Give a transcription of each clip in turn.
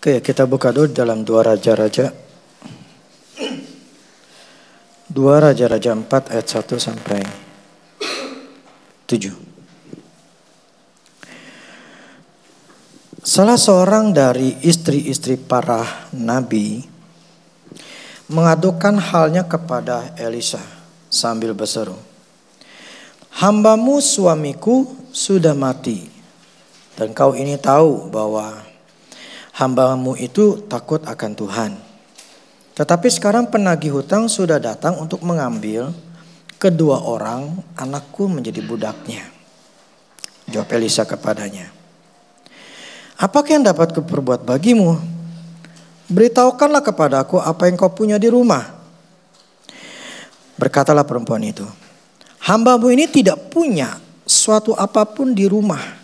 Oke, kita buka dulu dalam Dua Raja-Raja. Dua Raja-Raja 4 ayat 1 sampai 7. Salah seorang dari istri-istri para nabi mengadukan halnya kepada Elisa sambil berseru, "Hambamu suamiku sudah mati, dan kau ini tahu bahwa hambamu itu takut akan Tuhan. Tetapi sekarang penagih hutang sudah datang untuk mengambil kedua orang anakku menjadi budaknya." Jawab Elisa kepadanya, "Apakah yang dapat kuperbuat bagimu? Beritahukanlah kepadaku apa yang kau punya di rumah." Berkatalah perempuan itu, "Hambamu ini tidak punya suatu apapun di rumah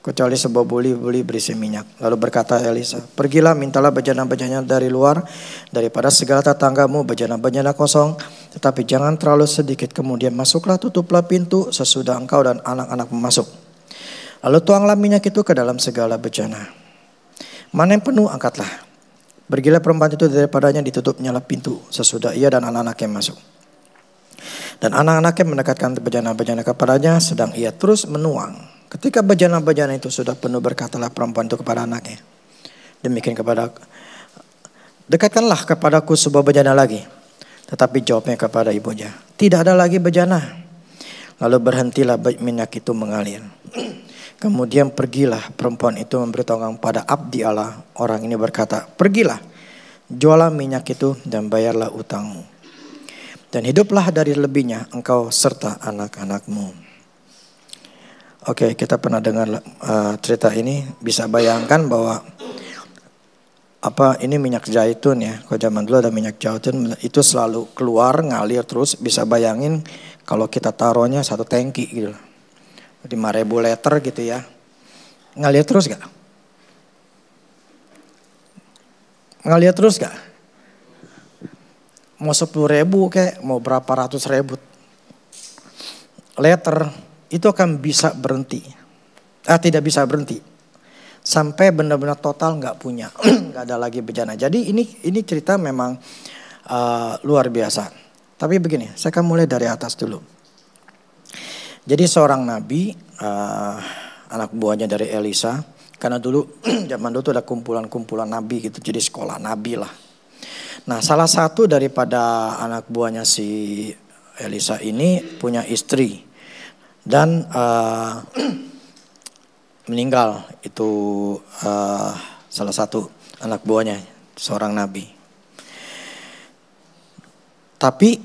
kecuali sebuah buli berisi minyak." Lalu berkata Elisa, "Pergilah, mintalah bejana-bejana dari luar daripada segala tetanggamu, bejana-bejana kosong, tetapi jangan terlalu sedikit. Kemudian masuklah, tutuplah pintu sesudah engkau dan anak-anakmu masuk. Lalu tuanglah minyak itu ke dalam segala bejana. Mana yang penuh, angkatlah." Pergilah perempuan itu daripadanya, ditutupnyalah pintu sesudah ia dan anak-anaknya masuk. Dan anak-anaknya mendekatkan bejana-bejana kepadanya, sedang ia terus menuang. Ketika bejana-bejana itu sudah penuh, berkatalah perempuan itu kepada anaknya, "Demikian kepada, dekatkanlah kepadaku sebuah bejana lagi." Tetapi jawabnya kepada ibunya, "Tidak ada lagi bejana." Lalu berhentilah minyak itu mengalir. Kemudian pergilah perempuan itu memberitahukan pada abdi Allah. Orang ini berkata, "Pergilah, jualah minyak itu dan bayarlah utangmu. Dan hiduplah dari lebihnya engkau serta anak-anakmu." Oke, kita pernah dengar cerita ini. Bisa bayangkan bahwa ini minyak zaitun ya. Kalau zaman dulu ada minyak zaitun itu selalu keluar ngalir terus. Bisa bayangin kalau kita taruhnya satu tangki gitu. 5.000 liter gitu ya. Ngalir terus gak? Ngalir terus gak? Mau 10.000 kayak mau berapa ratus ribu liter, itu akan bisa berhenti. Tidak bisa berhenti. Sampai benar-benar total gak punya. Gak ada lagi bejana. Jadi ini cerita memang luar biasa. Tapi begini, saya akan mulai dari atas dulu. Jadi seorang nabi, anak buahnya dari Elisa. Karena dulu zaman dulu tuh ada kumpulan-kumpulan nabi gitu. Jadi sekolah nabi lah. Nah, salah satu daripada anak buahnya si Elisa ini punya istri. Dan meninggal itu salah satu anak buahnya, seorang nabi. Tapi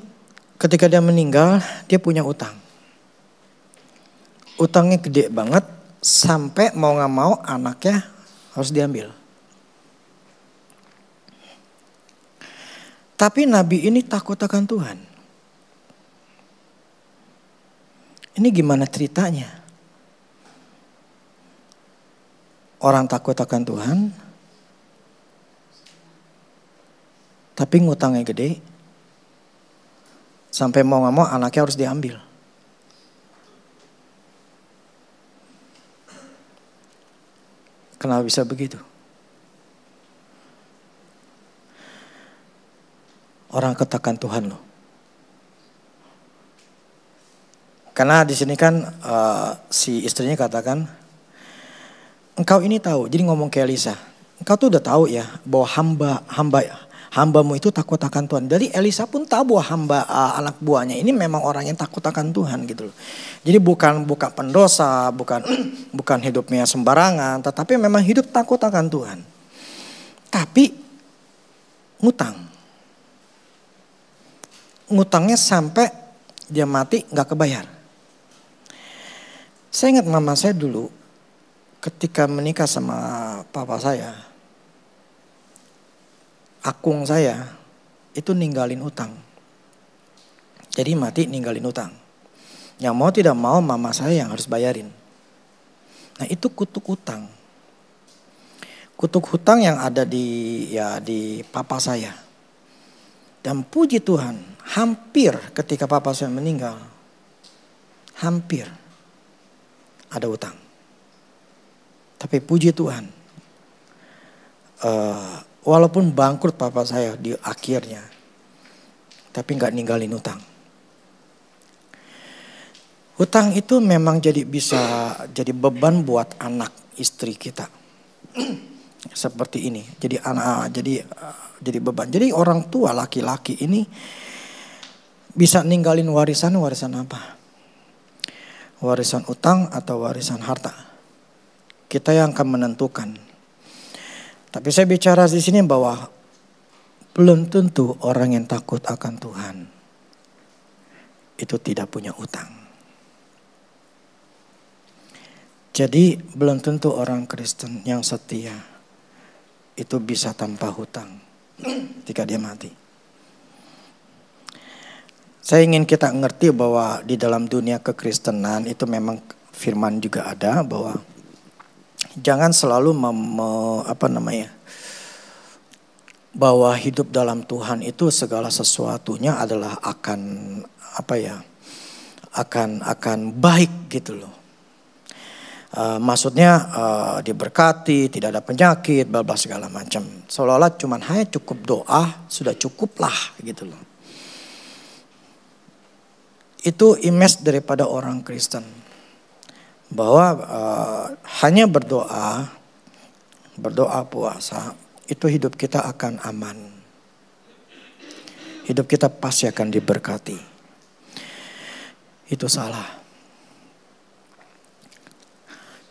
ketika dia meninggal, dia punya utang. Utangnya gede banget sampai mau gak mau anaknya harus diambil. Tapi nabi ini takut akan Tuhan. Ini gimana ceritanya? Orang takut akan Tuhan, tapi ngutangnya gede, sampai mau gak mau anaknya harus diambil. Kenapa bisa begitu? Orang ketakan Tuhan loh. Karena di sini kan si istrinya katakan, "Engkau ini tahu." Jadi ngomong ke Elisa, "Engkau tuh udah tahu ya bahwa hambamu itu takut akan Tuhan." Jadi Elisa pun tahu bahwa anak buahnya ini memang orang yang takut akan Tuhan gitu loh. Jadi bukan pendosa, bukan hidupnya sembarangan, tetapi memang hidup takut akan Tuhan. Tapi ngutangnya sampai dia mati gak kebayar. Saya ingat mama saya dulu ketika menikah sama papa saya, akung saya itu ninggalin utang. Jadi mati ninggalin utang. Yang mau tidak mau mama saya yang harus bayarin. Nah, itu kutuk utang. Kutuk hutang yang ada di papa saya. Dan puji Tuhan, hampir ketika papa saya meninggal, hampir ada utang. Tapi puji Tuhan, walaupun bangkrut papa saya di akhirnya, tapi nggak ninggalin hutang. Hutang itu memang bisa jadi beban buat anak istri kita. Seperti ini, jadi jadi beban. Jadi orang tua laki-laki ini bisa ninggalin warisan apa? Warisan utang atau warisan harta? Kita yang akan menentukan. Tapi saya bicara di sini bahwa belum tentu orang yang takut akan Tuhan itu tidak punya utang. Jadi belum tentu orang Kristen yang setia itu bisa tanpa hutang ketika dia mati. Saya ingin kita ngerti bahwa di dalam dunia kekristenan itu memang firman juga ada bahwa jangan selalu bahwa hidup dalam Tuhan itu segala sesuatunya adalah akan baik gitu loh. Maksudnya diberkati, tidak ada penyakit, bla bla segala macam. Seolah-olah cuman hanya cukup doa sudah cukup lah gitu loh. Itu image daripada orang Kristen. Bahwa hanya berdoa puasa, itu hidup kita akan aman. Hidup kita pasti akan diberkati. Itu salah.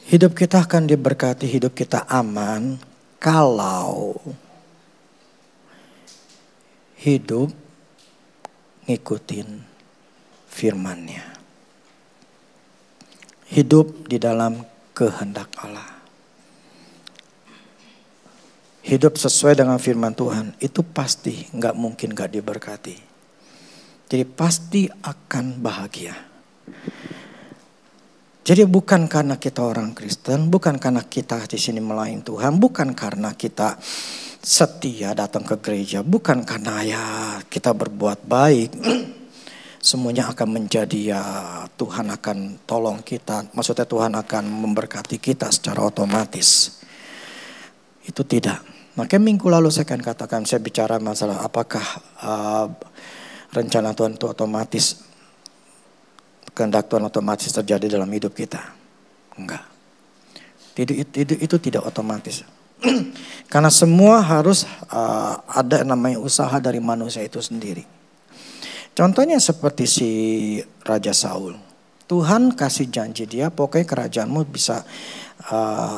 Hidup kita akan diberkati, hidup kita aman kalau hidup ngikutin firman-Nya. Hidup di dalam kehendak Allah. Hidup sesuai dengan firman Tuhan itu pasti gak mungkin gak diberkati. Jadi pasti akan bahagia. Jadi bukan karena kita orang Kristen, bukan karena kita di sini melayani Tuhan, bukan karena kita setia datang ke gereja, bukan karena kita berbuat baik. Semuanya akan menjadi Tuhan akan tolong kita, maksudnya Tuhan akan memberkati kita secara otomatis. Itu tidak. Makanya minggu lalu saya akan katakan, saya bicara masalah apakah rencana Tuhan itu otomatis. Kehendak Tuhan otomatis terjadi dalam hidup kita. Enggak. Itu tidak otomatis. Karena semua harus ada namanya usaha dari manusia itu sendiri. Contohnya seperti si Raja Saul. Tuhan kasih janji dia pokoknya kerajaanmu bisa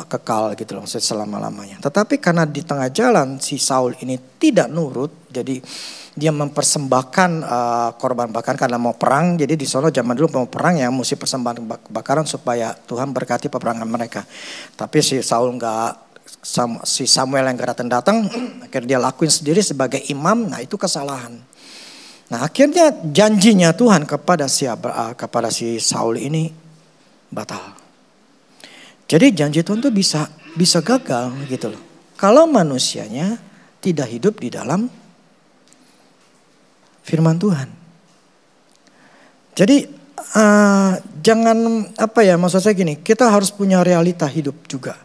kekal gitu loh selama-lamanya. Tetapi karena di tengah jalan si Saul ini tidak nurut, jadi dia mempersembahkan korban bakaran karena mau perang. Jadi di sono zaman dulu mau perang ya mesti persembahan bakaran supaya Tuhan berkati peperangan mereka. Tapi si Samuel yang gak datang, akhirnya dia lakuin sendiri sebagai imam. Nah itu kesalahan. Nah akhirnya janjinya Tuhan kepada si Saul ini batal. Jadi janji Tuhan itu bisa gagal gitu loh. Kalau manusianya tidak hidup di dalam firman Tuhan. Jadi jangan maksud saya gini, kita harus punya realita hidup juga.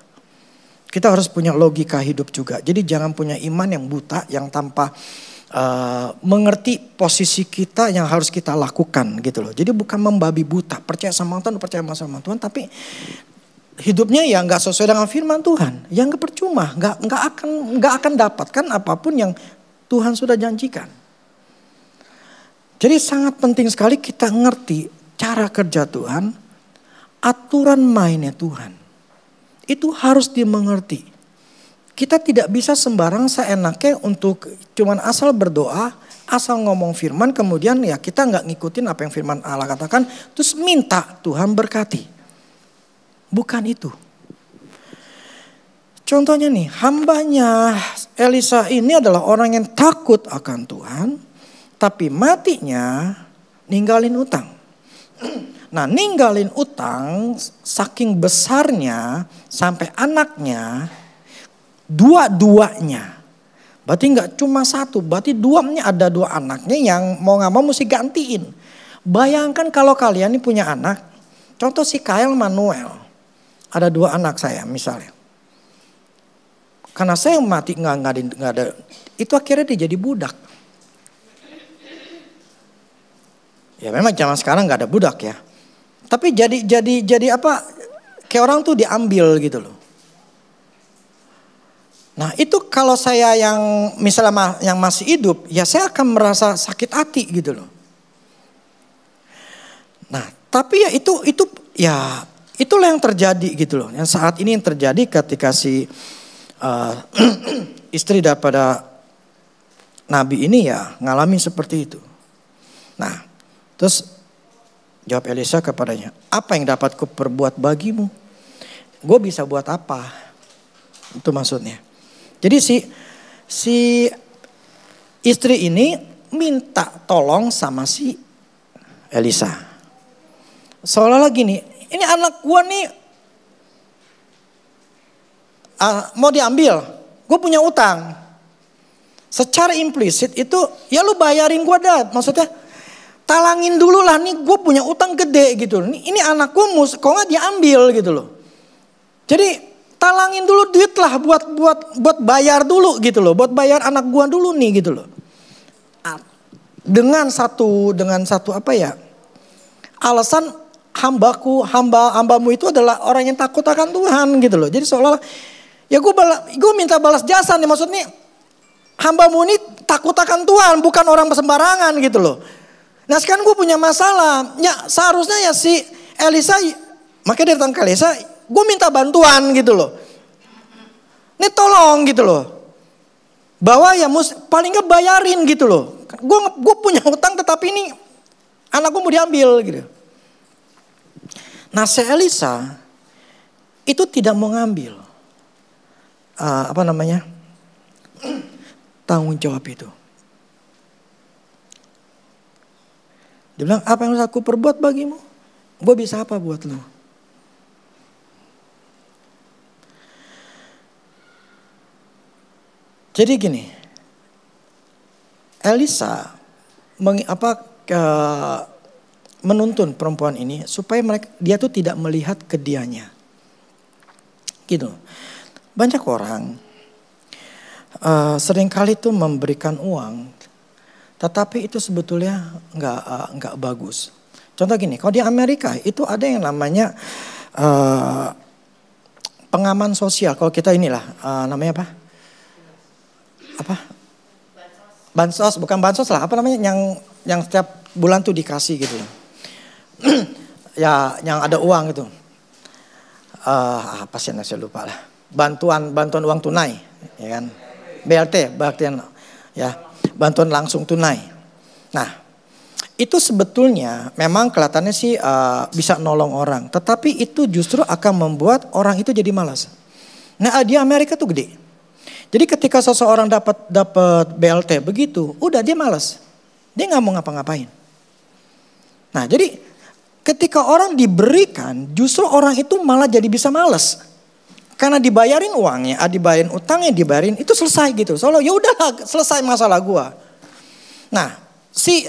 Kita harus punya logika hidup juga. Jadi jangan punya iman yang buta, yang tanpa mengerti posisi kita yang harus kita lakukan gitu loh. Jadi bukan membabi buta, percaya sama Tuhan, tapi hidupnya ya nggak sesuai dengan firman Tuhan. Yang percuma, nggak akan dapatkan apapun yang Tuhan sudah janjikan. Jadi sangat penting sekali kita ngerti cara kerja Tuhan, aturan mainnya Tuhan. Itu harus dimengerti. Kita tidak bisa sembarang seenaknya untuk cuman asal berdoa, asal ngomong firman, kemudian ya kita nggak ngikutin apa yang firman Allah katakan, terus minta Tuhan berkati. Bukan itu. Contohnya nih, hambanya Elisa ini adalah orang yang takut akan Tuhan, tapi matinya ninggalin utang. Nah ninggalin utang saking besarnya sampai anaknya dua-duanya. Berarti nggak cuma satu, berarti ada dua anaknya yang mau nggak mau mesti gantiin. Bayangkan kalau kalian ini punya anak, contoh si Kyle Manuel. Ada dua anak saya misalnya. Karena saya mati nggak ada, itu akhirnya dia jadi budak. Ya memang zaman sekarang nggak ada budak ya. Tapi jadi apa? Kayak orang tuh diambil gitu loh. Nah itu kalau saya yang misalnya yang masih hidup, ya saya akan merasa sakit hati gitu loh. Nah tapi ya itu ya itulah yang terjadi gitu loh. Yang saat ini yang terjadi ketika si istri daripada nabi ini ya ngalamin seperti itu. Nah terus jawab Elisa kepadanya, apa yang dapat kuperbuat bagimu? Gue bisa buat apa? Itu maksudnya. Jadi si istri ini minta tolong sama si Elisa. Seolah-olah gini, ini anak gue nih mau diambil, gue punya utang. Secara implisit itu ya lu bayarin gue dah, maksudnya talangin dulu lah nih, gue punya utang gede gitu. Ini anak gue kok nggak diambil gitu loh. Jadi talangin dulu duit lah buat bayar dulu gitu loh, buat bayar anak gue dulu nih gitu loh. Dengan satu apa ya? Alasan hambamu itu adalah orang yang takut akan Tuhan gitu loh. Jadi seolah-olah ya gue minta balas jasa nih, maksudnya hambamu ini takut akan Tuhan, bukan orang sembarangan gitu loh. Nah sekarang gue punya masalah, ya seharusnya ya si Elisa, makanya dia datang ke Elisa, gue minta bantuan gitu loh. Ini tolong gitu loh. Bahwa ya paling gak bayarin gitu loh. Gue punya hutang tetapi ini anak gue mau diambil gitu. Nah si Elisa itu tidak mau ngambil tanggung jawab itu. Dia bilang, apa yang harus aku perbuat bagimu? Gue bisa apa buat lu? Jadi gini, Elisa menuntun perempuan ini supaya dia tuh tidak melihat ke dianya. Gitu. Banyak orang seringkali tuh memberikan uang, tetapi itu sebetulnya nggak bagus. Contoh gini, kalau di Amerika itu ada yang namanya pengaman sosial. Kalau kita inilah namanya apa? Bansos, bukan bansos lah. Apa namanya yang setiap bulan tuh dikasih gitu loh. Ya, yang ada uang gitu. Apa sih saya lupa lah. Bantuan uang tunai, ya kan? BLT, bantuan langsung tunai. Nah, itu sebetulnya memang kelihatannya sih bisa nolong orang, tetapi itu justru akan membuat orang itu jadi malas. Nah, di Amerika tuh gede. Jadi ketika seseorang dapat BLT begitu, udah dia malas. Dia nggak mau ngapa-ngapain. Nah, jadi ketika orang diberikan, justru orang itu malah jadi bisa malas. Karena dibayarin uangnya, dibayarin utangnya, dibayarin, itu selesai gitu. Soalnya ya udahlah, selesai masalah gua. Nah, si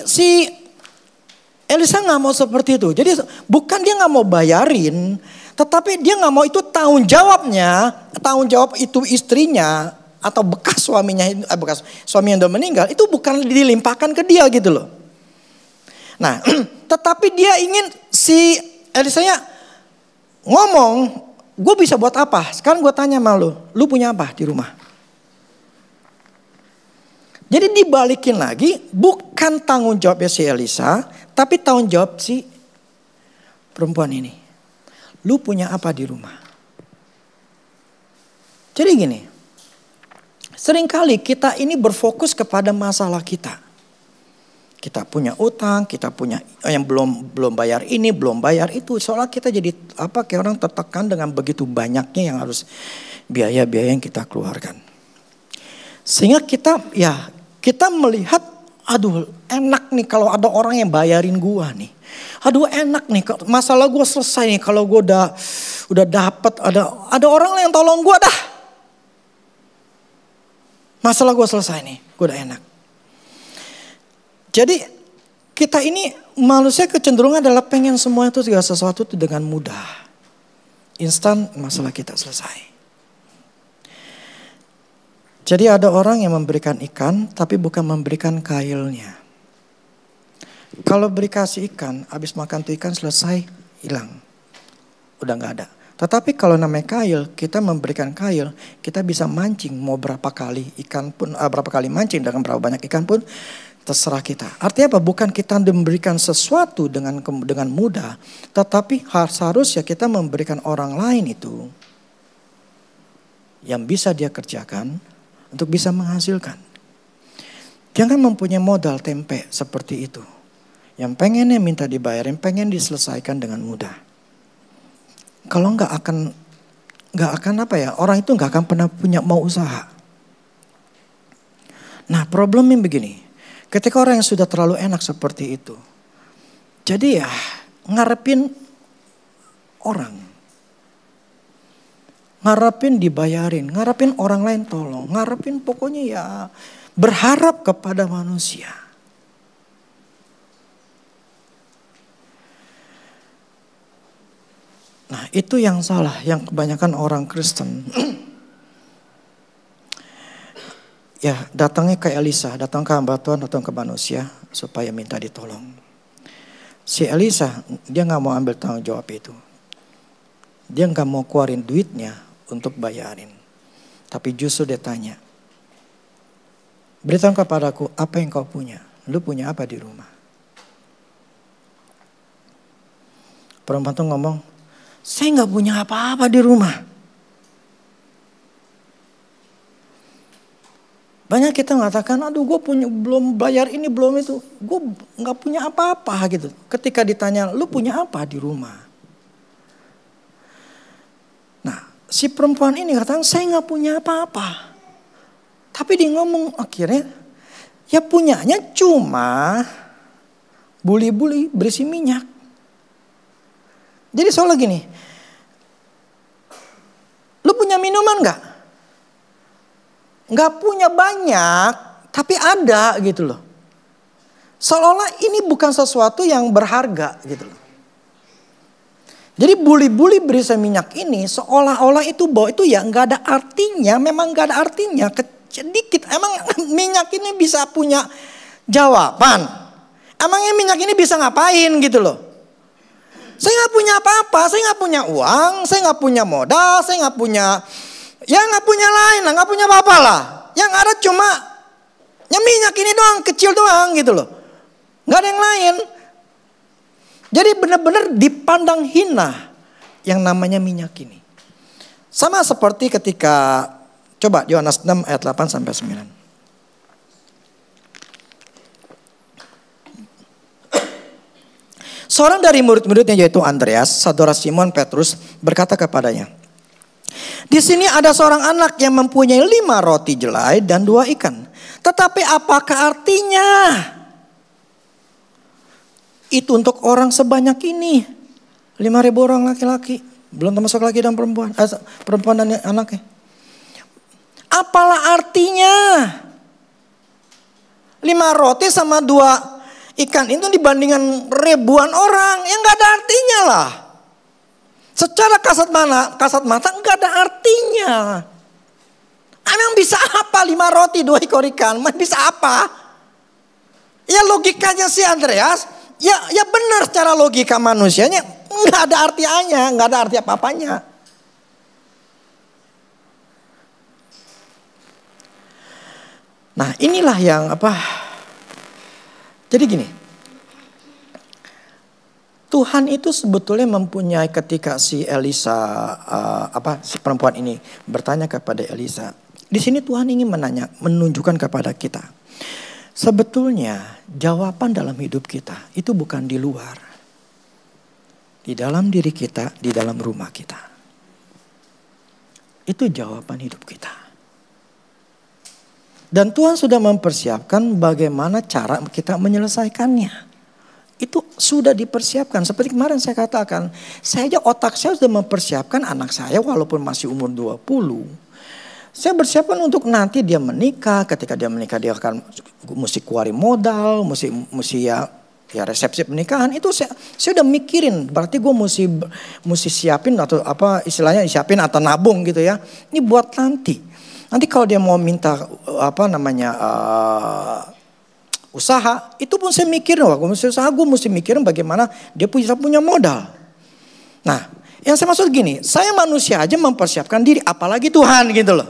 Elisa nggak mau seperti itu. Jadi bukan dia nggak mau bayarin, tetapi dia nggak mau itu tanggung jawab itu istrinya atau bekas suaminya, bekas suami yang udah meninggal, itu bukan dilimpahkan ke dia gitu loh. Nah, tetapi dia ingin si Elisanya ngomong, gue bisa buat apa? Sekarang gue tanya sama lu punya apa di rumah? Jadi dibalikin lagi, bukan tanggung jawabnya si Elisa, tapi tanggung jawab si perempuan ini. Lu punya apa di rumah? Jadi gini, seringkali kita ini berfokus kepada masalah kita. Kita punya utang, kita punya yang belum bayar ini, belum bayar itu. Soalnya kita jadi kayak orang tertekan dengan begitu banyaknya yang harus biaya-biaya yang kita keluarkan. Sehingga kita melihat, aduh enak nih kalau ada orang yang bayarin gua nih. Aduh enak nih, masalah gua selesai nih kalau gua udah dapat ada orang yang tolong gua dah. Masalah gua selesai nih, gua udah enak. Jadi kita ini manusia kecenderungan adalah pengen semua itu segala sesuatu itu dengan mudah. Instan masalah kita selesai. Jadi ada orang yang memberikan ikan tapi bukan memberikan kailnya. Kalau beri kasih ikan, habis makan tuh ikan selesai, hilang. Udah gak ada. Tetapi kalau namanya kail, kita memberikan kail, kita bisa mancing mau berapa kali ikan pun, berapa kali mancing dengan berapa banyak ikan pun terserah kita. Artinya apa? Bukan kita memberikan sesuatu dengan mudah, tetapi seharusnya kita memberikan orang lain itu yang bisa dia kerjakan untuk bisa menghasilkan. Jangan mempunyai modal tempe seperti itu. Yang pengennya minta dibayarin, pengen diselesaikan dengan mudah. Kalau nggak akan apa ya, orang itu nggak akan pernah mau usaha. Nah problemnya begini, ketika orang yang sudah terlalu enak seperti itu, jadi ya ngarepin orang, ngarepin dibayarin, ngarepin orang lain tolong, ngarepin pokoknya ya berharap kepada manusia. Nah itu yang salah, yang kebanyakan orang Kristen. Ya datangnya ke Elisa, datang ke hamba Tuhan, datang ke manusia supaya minta ditolong. Si Elisa dia gak mau ambil tanggung jawab itu. Dia gak mau keluarin duitnya untuk bayarin. Tapi justru dia tanya, beritahu kepadaku apa yang kau punya. Lu punya apa di rumah? Perempuan itu ngomong, saya gak punya apa-apa di rumah. Banyak kita mengatakan, aduh gue punya belum bayar ini belum itu. Gue gak punya apa-apa gitu. Ketika ditanya, lu punya apa di rumah? Nah si perempuan ini katakan, saya gak punya apa-apa. Tapi dia ngomong akhirnya, ya punyanya cuma buli-buli berisi minyak. Jadi soalnya gini, lu punya minuman gak? Gak punya banyak, tapi ada gitu loh. Seolah-olah ini bukan sesuatu yang berharga gitu loh. Jadi buli-buli berisi minyak ini seolah-olah itu bahwa itu ya gak ada artinya, memang gak ada artinya. Sedikit, emang minyak ini bisa punya jawaban. Emangnya minyak ini bisa ngapain gitu loh. Saya gak punya apa-apa, saya gak punya uang, saya gak punya modal, saya gak punya, ya gak punya lain lah, gak punya apa-apa lah. Yang ada cuma, ya minyak ini doang, kecil doang gitu loh. Gak ada yang lain. Jadi benar-benar dipandang hina yang namanya minyak ini. Sama seperti ketika, coba Yohanes 6 ayat 8 sampai 9. Seorang dari murid-muridnya yaitu Andreas, saudara Simon Petrus berkata kepadanya, di sini ada seorang anak yang mempunyai 5 roti jelai dan 2 ikan. Tetapi apakah artinya itu untuk orang sebanyak ini? 5.000 orang laki-laki, belum termasuk laki dan perempuan, perempuan dan anaknya. Apalah artinya 5 roti sama 2 ikan itu dibandingkan ribuan orang yang gak ada artinya lah. Secara kasat mata gak ada artinya. Emang bisa apa 5 roti 2 ekor ikan? Bisa apa? Ya logikanya si Andreas, ya benar secara logika manusianya gak ada artinya, gak ada arti apa-apanya. Nah inilah yang jadi gini, Tuhan itu sebetulnya mempunyai ketika si Elisa, si perempuan ini bertanya kepada Elisa. Di sini Tuhan ingin menunjukkan kepada kita. Sebetulnya jawaban dalam hidup kita itu bukan di luar. Di dalam diri kita, di dalam rumah kita. Itu jawaban hidup kita. Dan Tuhan sudah mempersiapkan bagaimana cara kita menyelesaikannya. Itu sudah dipersiapkan. Seperti kemarin saya katakan, otak saya sudah mempersiapkan anak saya walaupun masih umur 20. Saya bersiapkan untuk nanti dia menikah. Ketika dia menikah dia akan mesti keluarin modal, mesti ya resepsi pernikahan. Itu saya udah mikirin. Berarti gue mesti siapin atau istilahnya siapin atau nabung gitu ya. Ini buat nanti. Nanti kalau dia mau minta usaha, itu pun saya mikirin, waktu usaha gue mesti mikirin bagaimana dia punya modal. Nah, yang saya maksud gini, saya manusia aja mempersiapkan diri, apalagi Tuhan gitu loh.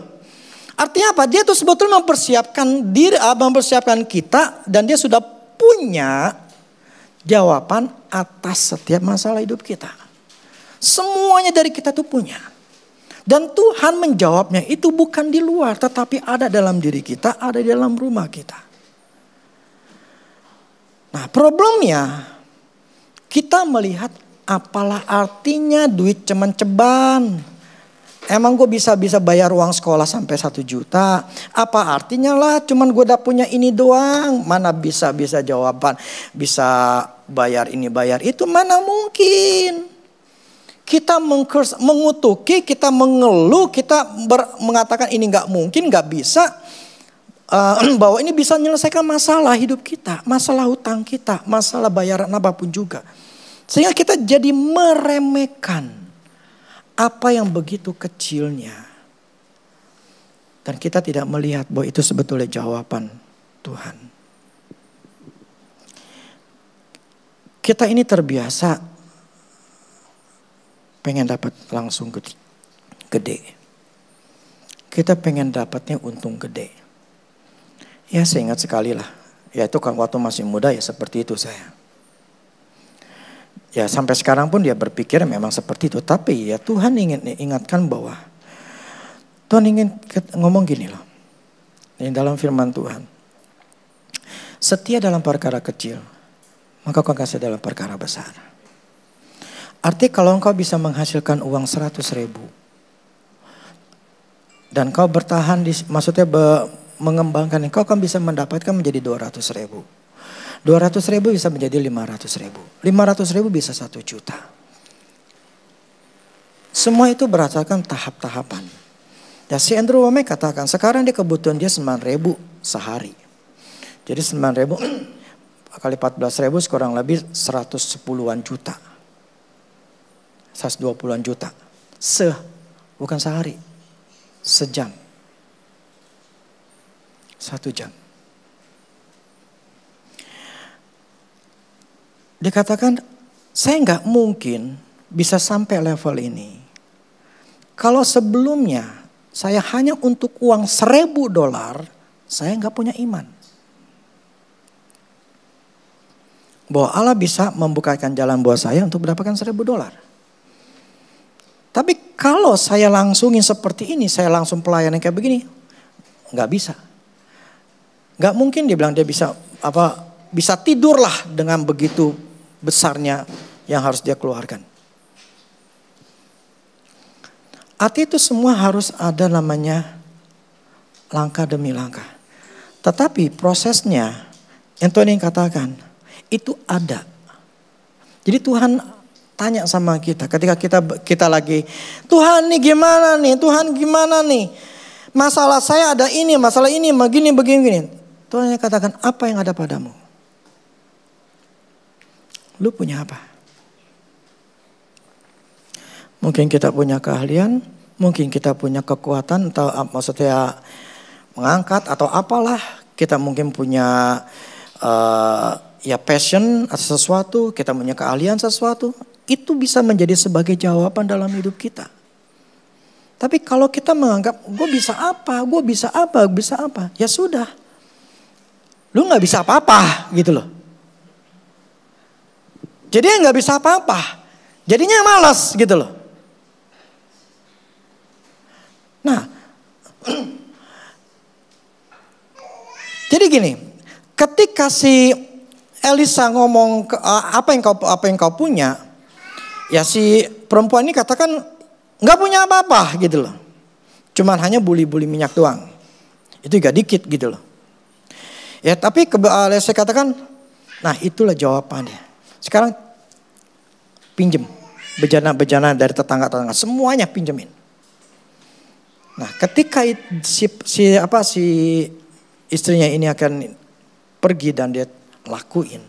Artinya apa? Dia tuh sebetulnya mempersiapkan kita, dan dia sudah punya jawaban atas setiap masalah hidup kita. Semuanya dari kita tuh punya. Dan Tuhan menjawabnya itu bukan di luar, tetapi ada dalam diri kita, ada di dalam rumah kita. Nah, problemnya kita melihat apalah artinya duit cuman ceban. Emang gue bisa bayar uang sekolah sampai 1 juta. Apa artinya lah cuman gue udah punya ini doang. Mana bisa jawaban. Bisa bayar ini bayar itu, mana mungkin. Kita mengutuki, kita mengeluh, kita mengatakan ini gak mungkin, gak bisa. Bahwa ini bisa menyelesaikan masalah hidup kita, masalah hutang kita, masalah bayaran apapun juga. Sehingga kita jadi meremehkan apa yang begitu kecilnya. Dan kita tidak melihat bahwa itu sebetulnya jawaban Tuhan. Kita ini terbiasa pengen dapat langsung gede. Kita pengen dapatnya untung gede. Ya saya ingat sekali lah. Ya itu kan waktu masih muda ya seperti itu saya. Ya sampai sekarang pun dia berpikir memang seperti itu. Tapi ya Tuhan ingin ingatkan bahwa Tuhan ingin ngomong gini loh. Ini dalam firman Tuhan. Setia dalam perkara kecil, maka kau kasih dalam perkara besar. Artinya kalau engkau bisa menghasilkan uang 100.000. Dan kau bertahan maksudnya mengembangkan, engkau akan bisa mendapatkan menjadi 200.000. 200.000 bisa menjadi 500.000. 500.000 bisa 1 juta. Semua itu berdasarkan tahap-tahapan. Ya si Andrew Wommack katakan sekarang dia kebutuhan dia 9.000 sehari. Jadi 9.000 kali 14.000 kurang lebih 110-an juta. 120-an juta. Bukan sehari. Sejam. 1 jam. Dikatakan saya nggak mungkin bisa sampai level ini. Kalau sebelumnya saya hanya untuk uang $1.000, saya nggak punya iman. Bahwa Allah bisa membukakan jalan buat saya untuk mendapatkan $1.000. Tapi kalau saya langsungin seperti ini, saya langsung pelayanan kayak begini, nggak bisa. Nggak mungkin dia bilang dia bisa tidurlah dengan begitu besarnya yang harus dia keluarkan. Arti itu semua harus ada namanya langkah demi langkah. Tetapi prosesnya yang Tuhan yang katakan itu ada. Jadi Tuhan tanya sama kita ketika kita lagi, Tuhan nih gimana nih, Tuhan gimana nih? Masalah saya ada ini, masalah ini, begini. Tuhan yang katakan apa yang ada padamu? Lu punya apa? Mungkin kita punya keahlian, mungkin kita punya kekuatan atau maksudnya mengangkat atau apalah. Kita mungkin punya passion atau sesuatu, kita punya keahlian sesuatu. Itu bisa menjadi sebagai jawaban dalam hidup kita. Tapi kalau kita menganggap gue bisa apa, ya sudah. Lu gak bisa apa-apa gitu loh. Jadi gak bisa apa-apa. Jadinya malas gitu loh. Nah. Jadi gini. Ketika si Elisa ngomong apa yang kau punya. Ya si perempuan ini katakan gak punya apa-apa gitu loh. Cuman hanya buli-buli minyak doang. Itu gak dikit gitu loh. Ya tapi saya katakan, nah itulah jawabannya. Sekarang pinjem bejana-bejana dari tetangga-tetangga, semuanya pinjemin. Nah ketika si istrinya ini akan pergi dan dia lakuin,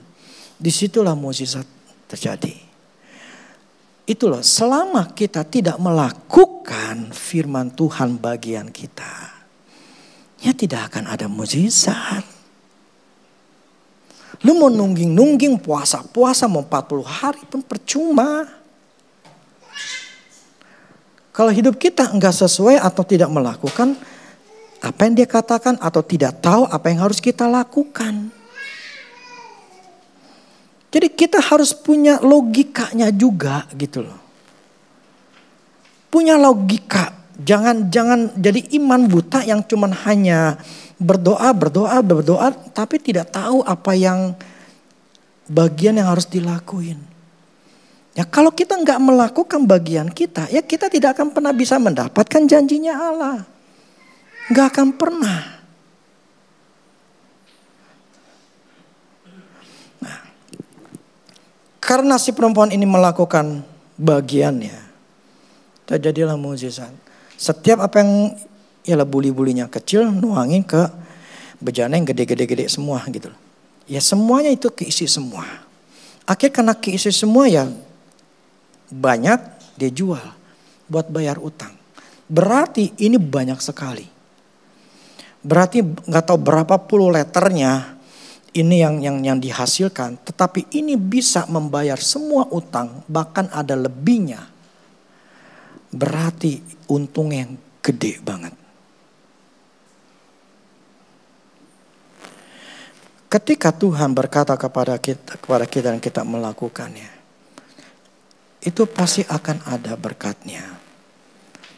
disitulah mukjizat terjadi. Itu loh, selama kita tidak melakukan firman Tuhan bagian kita, ya tidak akan ada mukjizat. Lu mau nungging-nungging puasa mau 40 hari pun percuma. Kalau hidup kita enggak sesuai atau tidak melakukan apa yang dia katakan atau tidak tahu apa yang harus kita lakukan. Jadi kita harus punya logikanya juga gitu loh. Punya logika. Jangan jadi iman buta yang cuman hanya berdoa tapi tidak tahu apa yang bagian yang harus dilakuin. Ya kalau kita nggak melakukan bagian kita, ya kita tidak akan pernah bisa mendapatkan janjinya Allah. Nggak akan pernah. Nah, karena si perempuan ini melakukan bagiannya, terjadilah mukjizat. Setiap apa yang ialah buli-bulinya kecil nuangin ke bejana yang gede-gede semua gitu. Ya semuanya itu keisi semua. Akhirnya karena keisi semua ya banyak dia jual buat bayar utang. Berarti ini banyak sekali. Berarti nggak tahu berapa puluh liternya ini yang dihasilkan. Tetapi ini bisa membayar semua utang bahkan ada lebihnya. Berarti untung yang gede banget. Ketika Tuhan berkata kepada kita dan kita melakukannya, itu pasti akan ada berkatnya.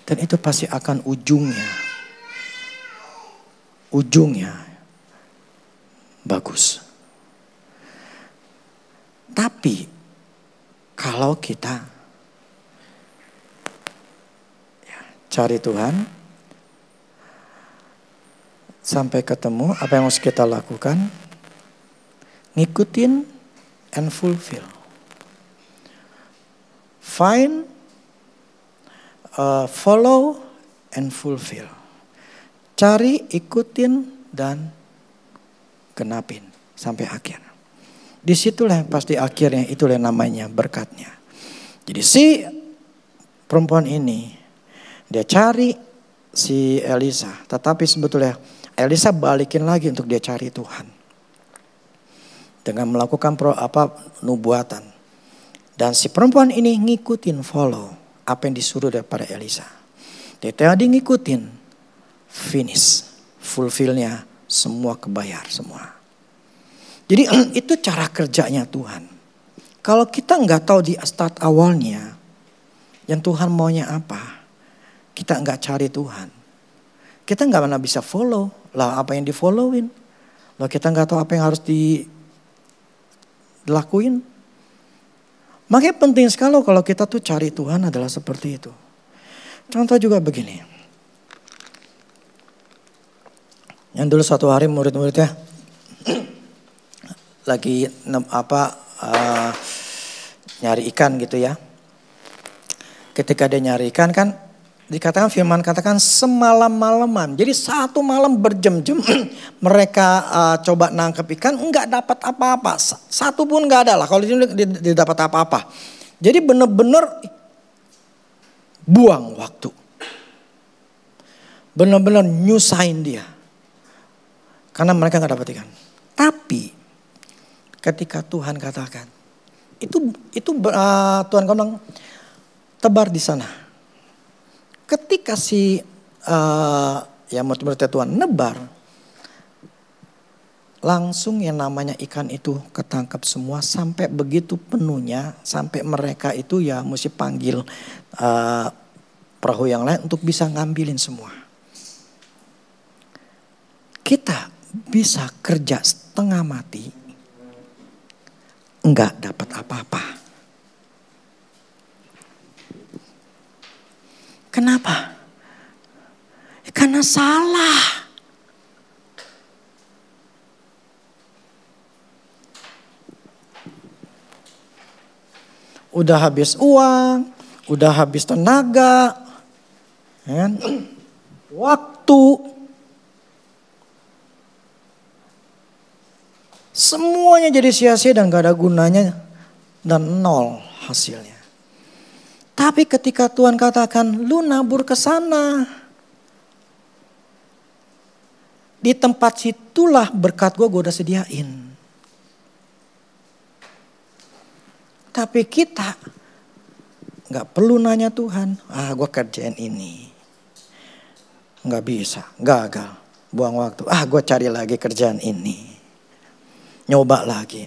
Dan itu pasti akan ujungnya bagus. Tapi kalau kita cari Tuhan sampai ketemu apa yang harus kita lakukan, ngikutin and fulfill. Find, follow and fulfill. Cari, ikutin dan genapin sampai akhir. Disitulah yang pasti akhirnya itulah yang namanya berkatnya. Jadi si perempuan ini dia cari si Elisa, tetapi sebetulnya Elisa balikin lagi untuk dia cari Tuhan. Dengan melakukan nubuatan. Dan si perempuan ini ngikutin follow apa yang disuruh daripada Elisa. Dia tadi ngikutin finish, fulfillnya semua kebayar semua. Jadi itu cara kerjanya Tuhan. Kalau kita nggak tahu di start awalnya yang Tuhan maunya apa, kita nggak cari Tuhan, kita nggak pernah bisa follow. Lah apa yang di followin? Lah kita nggak tahu apa yang harus dilakuin. Makanya penting sekali kalau kita tuh cari Tuhan adalah seperti itu. Contoh juga begini. Yang dulu suatu hari murid-muridnya lagi nyari ikan gitu ya. Ketika dia nyari ikan kan dikatakan firman katakan semalam-malaman. Jadi satu malam berjam-jam mereka coba nangkep ikan enggak dapat apa-apa. Satu pun enggak ada lah kalau dia dapat apa-apa. Jadi benar-benar buang waktu. Benar-benar nyusahin dia. Karena mereka enggak dapat ikan. Tapi ketika Tuhan katakan itu Tuhan bilang tebar di sana. Ketika si murid-murid Tuhan nebar, langsung yang namanya ikan itu ketangkap semua sampai begitu penuhnya, sampai mereka itu ya mesti panggil perahu yang lain untuk bisa ngambilin semua. Kita bisa kerja setengah mati, enggak dapat apa-apa. Kenapa? Karena salah. Udah habis uang, udah habis tenaga, kan? Waktu. Semuanya jadi sia-sia dan gak ada gunanya dan nol hasilnya. Tapi ketika Tuhan katakan lu nabur ke sana. Di tempat situlah berkat gue udah sediain. Tapi kita gak perlu nanya Tuhan, gue kerjain ini. Gak bisa, gagal, buang waktu. Gue cari lagi kerjaan ini. Nyoba lagi,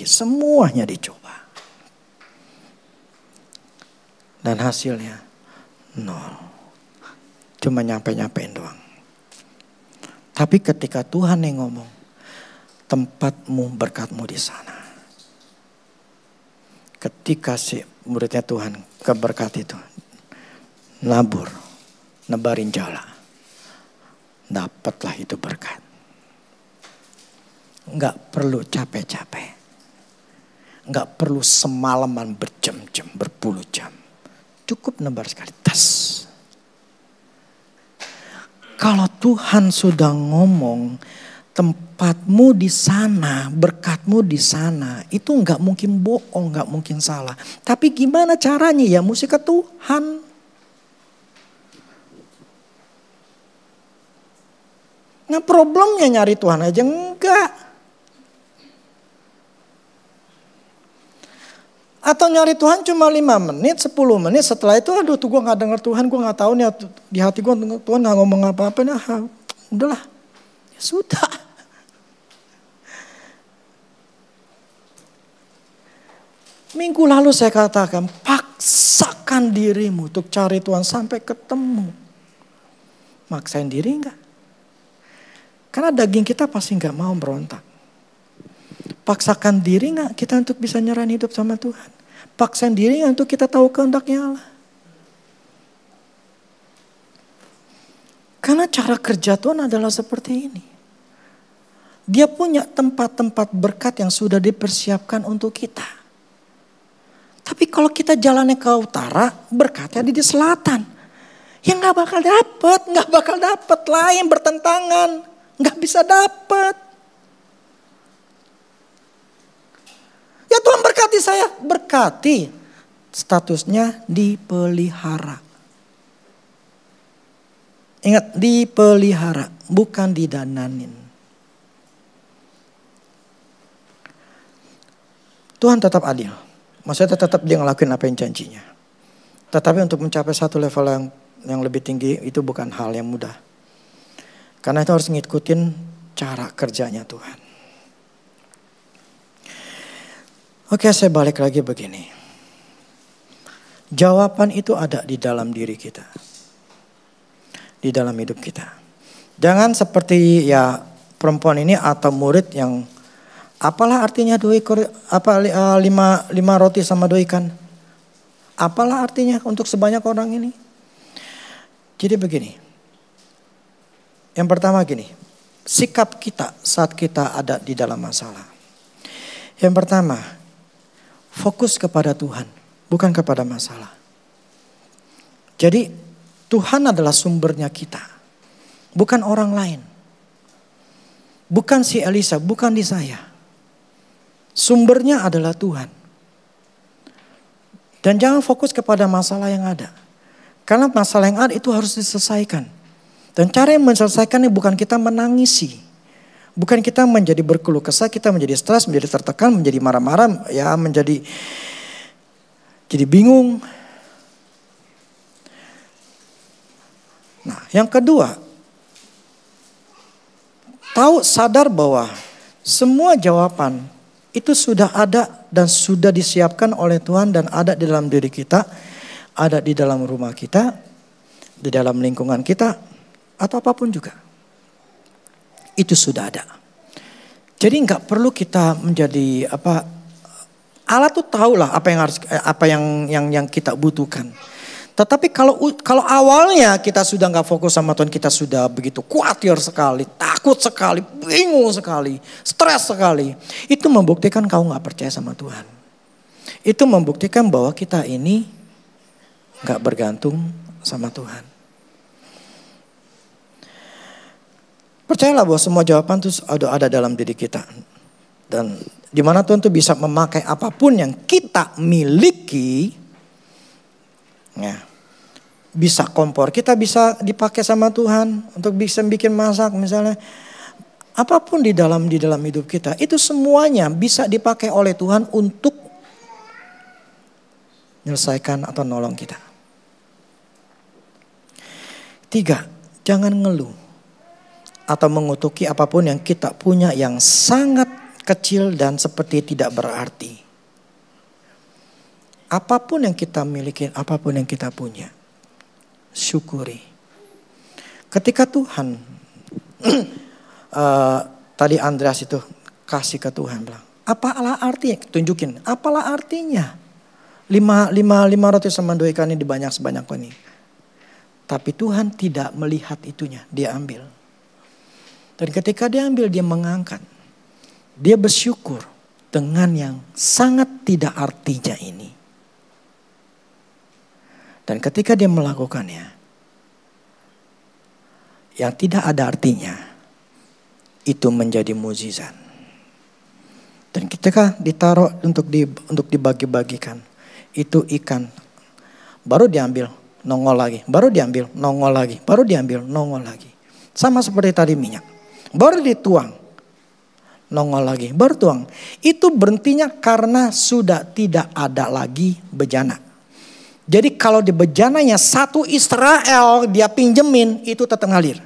semuanya dicoba. Dan hasilnya nol. Cuma nyampe-nyampein doang. Tapi ketika Tuhan yang ngomong, tempatmu, berkatmu di sana. Ketika si muridnya Tuhan keberkat itu, nabur, nebarin jala, dapatlah itu berkat. Enggak perlu capek-capek. Enggak perlu semalaman berjam-jam, berpuluh jam. Cukup nebar sekali, tas. Kalau Tuhan sudah ngomong, tempatmu di sana, berkatmu di sana, itu enggak mungkin bohong, enggak mungkin salah. Tapi gimana caranya? Ya mesti ke Tuhan. Nah problemnya nyari Tuhan aja enggak. Atau nyari Tuhan cuma 5 menit, 10 menit. Setelah itu aduh tuh gue gak denger Tuhan. Gue gak tahu nih di hati gue Tuhan gak ngomong apa-apa. Nah udahlah. Ya sudah. Minggu lalu saya katakan paksakan dirimu untuk cari Tuhan sampai ketemu. Maksain diri enggak? Karena daging kita pasti gak mau berontak. Paksakan diri gak kita untuk bisa nyerahin hidup sama Tuhan? Paksain diri gak untuk kita tahu kehendaknya Allah? Karena cara kerja Tuhan adalah seperti ini. Dia punya tempat-tempat berkat yang sudah dipersiapkan untuk kita. Tapi kalau kita jalannya ke utara, berkatnya di selatan. Ya gak bakal dapet lain bertentangan. Gak bisa dapet. Ya Tuhan berkati saya, berkati. Statusnya dipelihara. Ingat, dipelihara, bukan didananin. Tuhan tetap adil. Maksudnya tetap dia ngelakuin apa yang janjinya. Tetapi untuk mencapai satu level yang lebih tinggi itu bukan hal yang mudah. Karena itu harus ngikutin cara kerjanya Tuhan. Oke, saya balik lagi begini. Jawaban itu ada di dalam diri kita. Di dalam hidup kita. Jangan seperti ya perempuan ini atau murid yang apalah artinya 5 roti sama 2 ikan. Apalah artinya untuk sebanyak orang ini. Jadi begini. Yang pertama gini. Sikap kita saat kita ada di dalam masalah. Yang pertama. Fokus kepada Tuhan, bukan kepada masalah. Jadi Tuhan adalah sumbernya kita, bukan orang lain. Bukan si Elisa, bukan di saya. Sumbernya adalah Tuhan. Dan jangan fokus kepada masalah yang ada. Karena masalah yang ada itu harus diselesaikan. Dan cara yang menyelesaikannya bukan kita menangisi. Bukan kita menjadi berkeluh kesah, kita menjadi stres, menjadi tertekan, menjadi marah-marah, ya menjadi bingung. Nah, yang kedua, sadar bahwa semua jawaban itu sudah ada dan sudah disiapkan oleh Tuhan dan ada di dalam diri kita, ada di dalam rumah kita, di dalam lingkungan kita, atau apapun juga. Itu sudah ada. Jadi nggak perlu kita menjadi Allah tuh tahu lah apa yang kita butuhkan. Tetapi kalau awalnya kita sudah nggak fokus sama Tuhan, kita sudah begitu khawatir sekali, takut sekali, bingung sekali, stres sekali, itu membuktikan kau nggak percaya sama Tuhan. Itu membuktikan bahwa kita ini nggak bergantung sama Tuhan. Percayalah bahwa semua jawaban itu ada dalam diri kita. Dan di mana Tuhan itu bisa memakai apapun yang kita miliki. Ya, Bisa kompor kita bisa dipakai sama Tuhan untuk bisa bikin masak misalnya. Apapun di dalam hidup kita itu semuanya bisa dipakai oleh Tuhan untuk menyelesaikan atau nolong kita. 3, jangan ngeluh atau mengutuki apapun yang kita punya yang sangat kecil dan seperti tidak berarti. Apapun yang kita miliki, apapun yang kita punya, syukuri. Ketika Tuhan, tadi Andreas itu kasih ke Tuhan bilang, apalah artinya? Tunjukin, apalah artinya? 5 roti sama 2 ikan ini dibanyak sebanyak ini. Tapi Tuhan tidak melihat itunya, dia ambil. Dan ketika dia ambil, dia mengangkat. Dia bersyukur dengan yang sangat tidak artinya ini. Dan ketika dia melakukannya, yang tidak ada artinya, itu menjadi mukjizat. Dan ketika ditaruh untuk dibagi-bagikan, itu ikan baru diambil, nongol lagi, baru diambil, nongol lagi, baru diambil, nongol lagi. Sama seperti tadi minyak, baru dituang, nongol lagi, baru tuang. Itu berhentinya karena sudah tidak ada lagi bejana. Jadi kalau di bejananya 1 Israel dia pinjemin, itu tetap ngalir.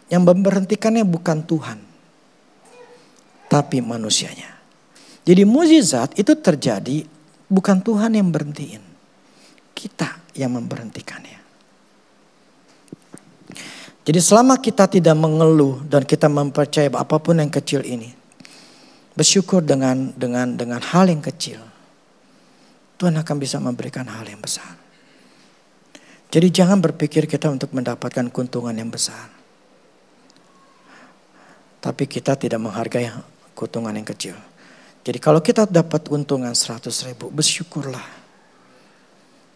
Yang memberhentikannya bukan Tuhan, tapi manusianya. Jadi mukjizat itu terjadi bukan Tuhan yang berhentiin, kita yang memberhentikannya. Jadi selama kita tidak mengeluh dan kita mempercayai apapun yang kecil ini, bersyukur dengan hal yang kecil, Tuhan akan bisa memberikan hal yang besar. Jadi jangan berpikir kita untuk mendapatkan keuntungan yang besar. Tapi kita tidak menghargai keuntungan yang kecil. Jadi kalau kita dapat keuntungan 100.000, bersyukurlah.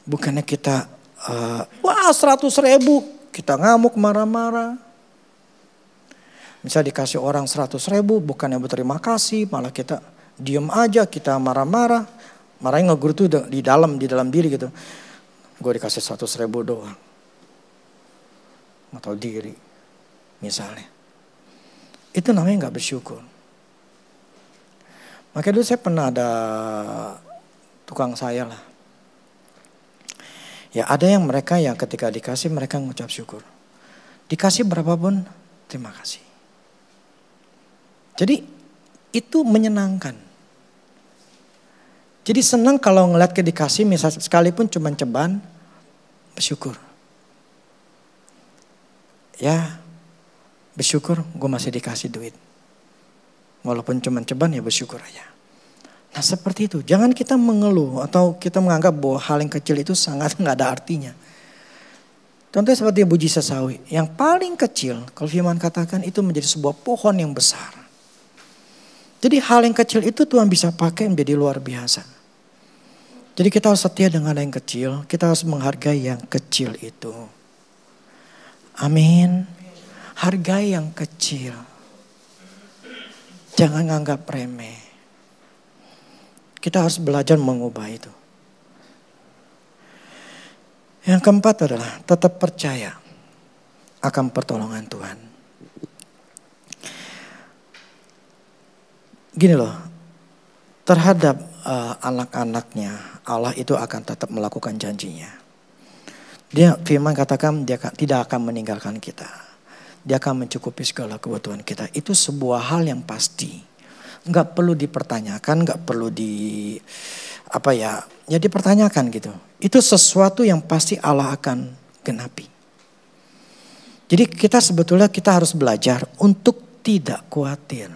Bukannya kita, 100.000, kita ngamuk marah-marah. Misal dikasih orang 100.000, bukannya berterima kasih, malah kita diem aja, kita marah-marah. Marahnya ngegerutu di dalam diri gitu. Gue dikasih 100.000 doang. Nggak tahu diri. Misalnya. Itu namanya gak bersyukur. Makanya dulu saya pernah ada tukang saya lah. Ya ada yang mereka yang ketika dikasih mereka ngucap syukur. Dikasih berapapun terima kasih. Jadi itu menyenangkan. Jadi senang kalau ngeliat ke dikasih, misal sekalipun cuma ceban, bersyukur. Ya, bersyukur gue masih dikasih duit. Walaupun cuma ceban ya bersyukur aja. Nah seperti itu, jangan kita mengeluh atau kita menganggap bahwa hal yang kecil itu sangat gak ada artinya. Contohnya seperti buji sesawi, yang paling kecil, kalau firman katakan itu menjadi sebuah pohon yang besar. Jadi hal yang kecil itu Tuhan bisa pakai menjadi luar biasa. Jadi kita harus setia dengan yang kecil. Kita harus menghargai yang kecil itu. Amin. Hargai yang kecil. Jangan anggap remeh. Kita harus belajar mengubah itu. Yang keempat adalah tetap percaya akan pertolongan Tuhan. Gini loh, terhadap anak-anaknya Allah itu akan tetap melakukan janjinya. Dia firman katakan dia tidak akan meninggalkan kita. Dia akan mencukupi segala kebutuhan kita. Itu sebuah hal yang pasti. Enggak perlu dipertanyakan, enggak perlu dipertanyakan gitu. Itu sesuatu yang pasti Allah akan genapi. Jadi kita sebetulnya kita harus belajar untuk tidak khawatir.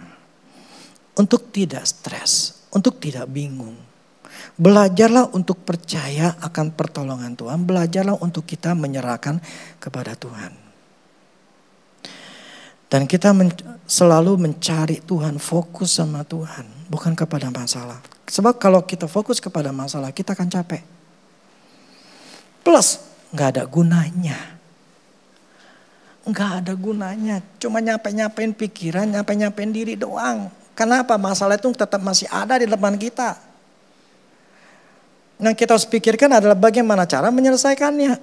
Untuk tidak stres, untuk tidak bingung. Belajarlah untuk percaya akan pertolongan Tuhan. Belajarlah untuk kita menyerahkan kepada Tuhan. Dan kita selalu mencari Tuhan, fokus sama Tuhan. Bukan kepada masalah. Sebab kalau kita fokus kepada masalah, kita akan capek. Plus, gak ada gunanya. Gak ada gunanya. Cuma nyapain pikiran, nyapain diri doang. Kenapa? Masalah itu tetap masih ada di depan kita. Yang kita harus pikirkan adalah bagaimana cara menyelesaikannya.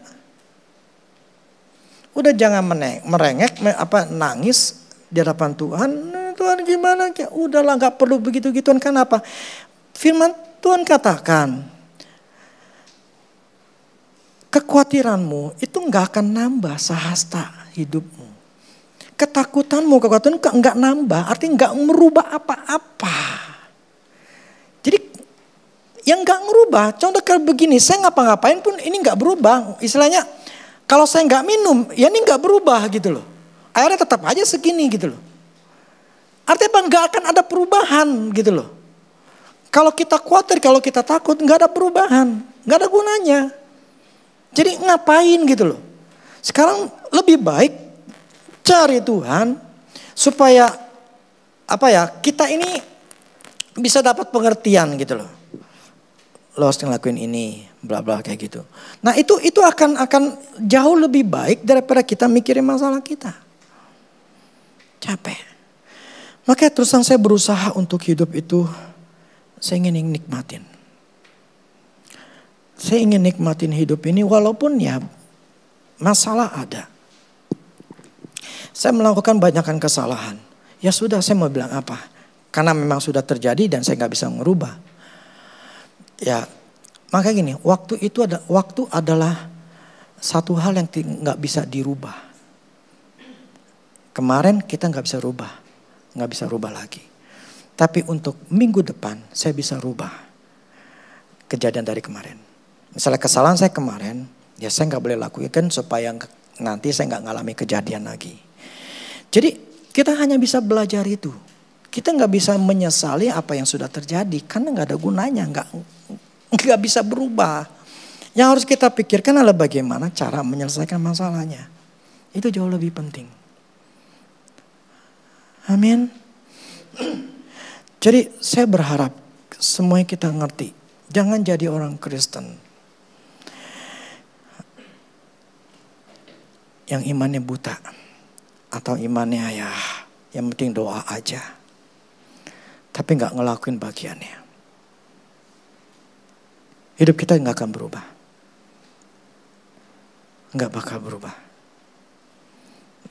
Udah jangan merengek, nangis di hadapan Tuhan. Tuhan gimana? Udahlah, nggak perlu begitu-gituan. Kenapa? Firman Tuhan katakan, kekhawatiranmu itu nggak akan nambah sehasta hidupmu. Ketakutanmu, kekhawatiran nggak nambah, artinya nggak merubah apa-apa. Jadi yang nggak merubah, contoh kayak begini, saya ngapa-ngapain pun ini nggak berubah. Istilahnya, kalau saya nggak minum, ya ini nggak berubah gitu loh. Airnya tetap aja segini gitu loh. Artinya nggak akan ada perubahan gitu loh. Kalau kita khawatir, kalau kita takut, nggak ada perubahan, nggak ada gunanya. Jadi ngapain gitu loh. Sekarang lebih baik cari Tuhan supaya kita ini bisa dapat pengertian gitu loh. Lo harus ngelakuin ini, bla bla kayak gitu. Nah itu akan jauh lebih baik daripada kita mikirin masalah kita. Capek. Makanya terus terang saya berusaha untuk hidup itu, saya ingin nikmatin. Saya ingin nikmatin hidup ini walaupun ya masalah ada. Saya melakukan banyakkan kesalahan. Ya sudah, saya mau bilang apa? Karena memang sudah terjadi dan saya nggak bisa merubah. Ya, makanya gini, waktu adalah satu hal yang nggak bisa dirubah. Kemarin kita nggak bisa rubah lagi. Tapi untuk minggu depan saya bisa rubah kejadian dari kemarin. Misalnya kesalahan saya kemarin, ya saya nggak boleh lakukan supaya nanti saya nggak ngalami kejadian lagi. Jadi kita hanya bisa belajar itu. Kita nggak bisa menyesali apa yang sudah terjadi karena nggak ada gunanya, nggak bisa berubah. Yang harus kita pikirkan adalah bagaimana cara menyelesaikan masalahnya. Itu jauh lebih penting. Amin. Jadi saya berharap semuanya kita ngerti. Jangan jadi orang Kristen yang imannya buta atau imannya ya yang penting doa aja, tapi nggak ngelakuin bagiannya. Hidup kita nggak akan berubah, nggak bakal berubah.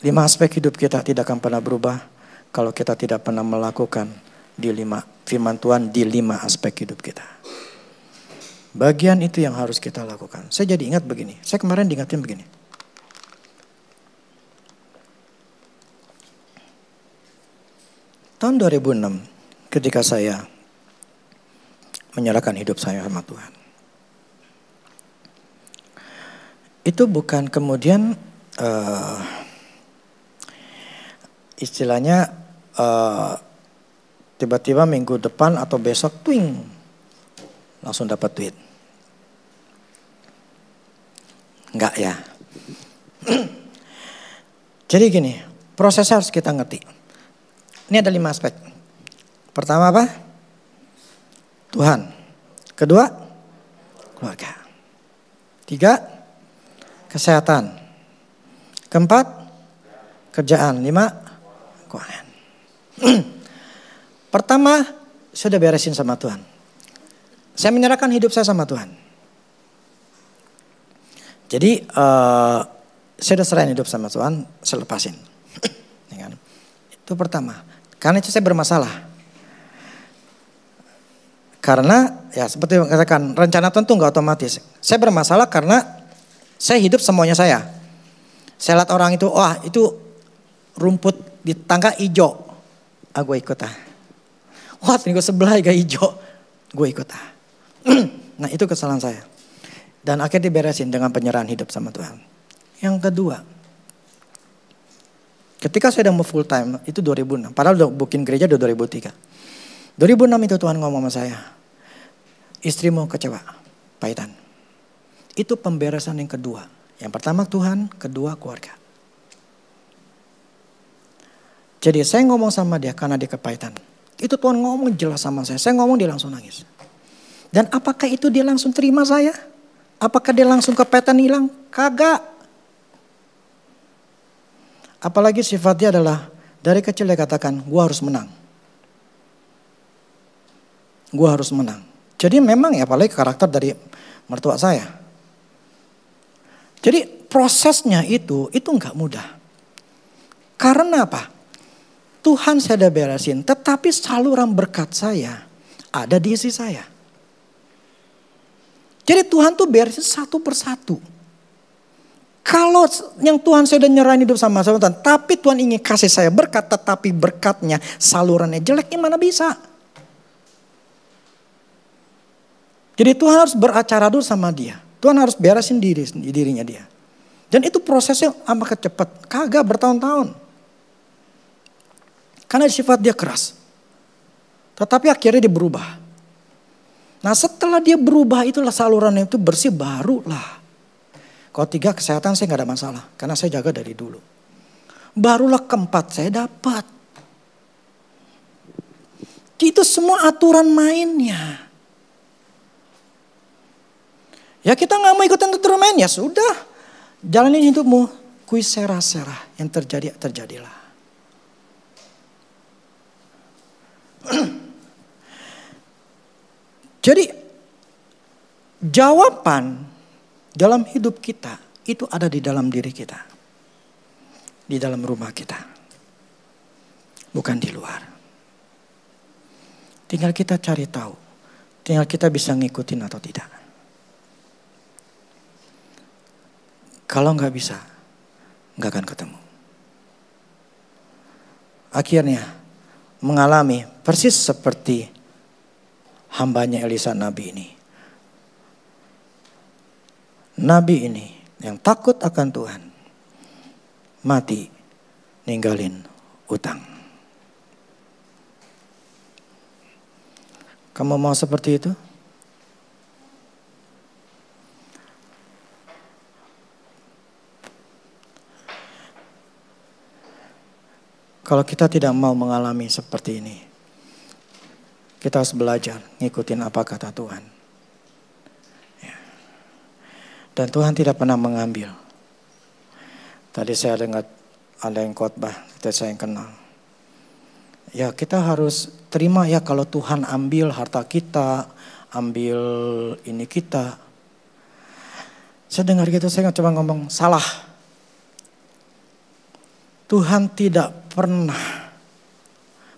5 aspek hidup kita tidak akan pernah berubah kalau kita tidak pernah melakukan firman Tuhan di 5 aspek hidup kita. Bagian itu yang harus kita lakukan. Saya jadi ingat begini. Saya kemarin diingatin begini. Tahun 2006 ketika saya menyerahkan hidup saya sama Tuhan. Itu bukan kemudian istilahnya tiba-tiba minggu depan atau besok twing langsung dapat duit. Enggak ya. Jadi gini, prosesnya harus kita ngerti. Ini ada 5 aspek. Pertama apa? Tuhan. Kedua, keluarga. 3, kesehatan. Keempat, kerjaan. 5, keuangan. Pertama, sudah beresin sama Tuhan. Saya menyerahkan hidup saya sama Tuhan. Jadi saya sudah serahin hidup sama Tuhan, saya lepasin. Itu pertama. Karena itu saya bermasalah. Karena ya seperti yang katakan, rencana Tuhan itu enggak otomatis. Saya bermasalah karena saya hidup semuanya saya. Saya lihat orang itu, wah itu rumput di tangga hijau. Ah gue ikut ah. Wah tinggal sebelah gak hijau. Gue ikut ah. Nah itu kesalahan saya. Dan akhirnya diberesin dengan penyerahan hidup sama Tuhan. Yang kedua, ketika saya udah mau full time, itu 2006. Padahal udah booking gereja udah 2003. 2006 itu Tuhan ngomong sama saya. Istrimu kecewa, pahitan. Itu pemberesan yang kedua. Yang pertama Tuhan, kedua keluarga. Jadi saya ngomong sama dia karena dia kepahitan. Itu Tuhan ngomong jelas sama saya. Saya ngomong dia langsung nangis. Dan apakah itu dia langsung terima saya? Apakah dia langsung kepahitan hilang? Kagak. Apalagi sifatnya adalah dari kecil dia katakan, gue harus menang. Gue harus menang. Jadi memang ya apalagi karakter dari mertua saya. Jadi prosesnya itu nggak mudah. Karena apa? Tuhan saya udah beresin, tetapi saluran berkat saya ada di isi saya. Jadi Tuhan tuh beresin satu persatu. Kalau yang Tuhan saya udah nyerahin hidup sama Tuhan, tapi Tuhan ingin kasih saya berkat, tetapi berkatnya salurannya jelek, gimana bisa? Jadi Tuhan harus beracara dulu sama dia. Tuhan harus beresin dirinya dia. Dan itu prosesnya amat cepat, kagak bertahun-tahun. Karena sifat dia keras. Tetapi akhirnya dia berubah. Nah setelah dia berubah itulah salurannya itu bersih, barulah. Kalau 3 kesehatan saya gak ada masalah. Karena saya jaga dari dulu. Barulah keempat saya dapat. Itu semua aturan mainnya. Ya kita gak mau ikutan aturan main, ya sudah. Jalanin hidupmu. Kui serah-serah, yang terjadi, terjadilah. Jadi jawaban dalam hidup kita itu ada di dalam diri kita. Di dalam rumah kita. Bukan di luar. Tinggal kita cari tahu. Tinggal kita bisa ngikutin atau tidak. Kalau nggak bisa, nggak akan ketemu. Akhirnya mengalami persis seperti hambanya Elisa Nabi ini. Nabi ini yang takut akan Tuhan, mati ninggalin utang. Kamu mau seperti itu? Kalau kita tidak mau mengalami seperti ini, kita harus belajar ngikutin apa kata Tuhan. Ya. Dan Tuhan tidak pernah mengambil. Tadi saya dengar ada yang khotbah, saya yang kenal. Ya kita harus terima ya kalau Tuhan ambil harta kita, ambil ini kita. Saya dengar gitu, saya coba ngomong salah. Tuhan tidak pernah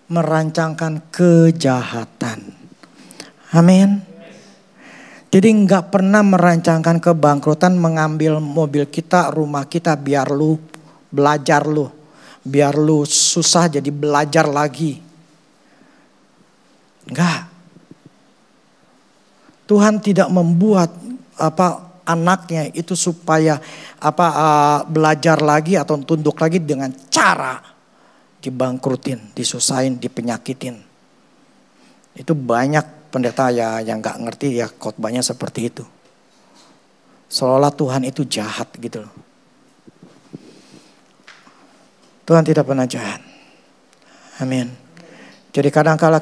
merancangkan kejahatan. Amin. Jadi nggak pernah merancangkan kebangkrutan, mengambil mobil kita, rumah kita biar lu belajar lu. Biar lu susah jadi belajar lagi. Enggak. Tuhan tidak membuat anaknya itu supaya belajar lagi atau tunduk lagi dengan cara dibangkrutin, disusahin, dipenyakitin. Itu banyak pendeta yang nggak ngerti ya khotbahnya seperti itu. Seolah Tuhan itu jahat gitu loh. Tuhan tidak pernah jahat. Amin. Jadi kadang-kala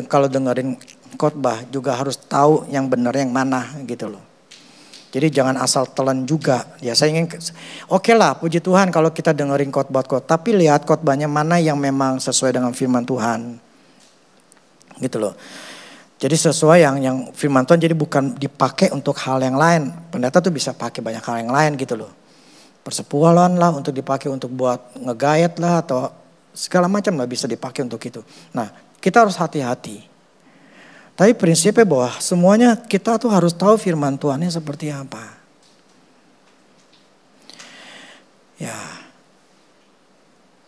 kalau dengerin khotbah juga harus tahu yang benar yang mana gitu loh. Jadi jangan asal telan juga. Ya saya ingin, oke lah puji Tuhan kalau kita dengerin khotbah. Tapi lihat khotbahnya mana yang memang sesuai dengan firman Tuhan. Gitu loh. Jadi sesuai yang firman Tuhan, jadi bukan dipakai untuk hal yang lain. Pendeta tuh bisa pakai banyak hal yang lain gitu loh. Persepuluhan lah untuk dipakai untuk buat ngegayat lah atau segala macam lah bisa dipakai untuk itu. Nah kita harus hati-hati. Tapi prinsipnya bahwa semuanya kita tuh harus tahu firman Tuhannya seperti apa.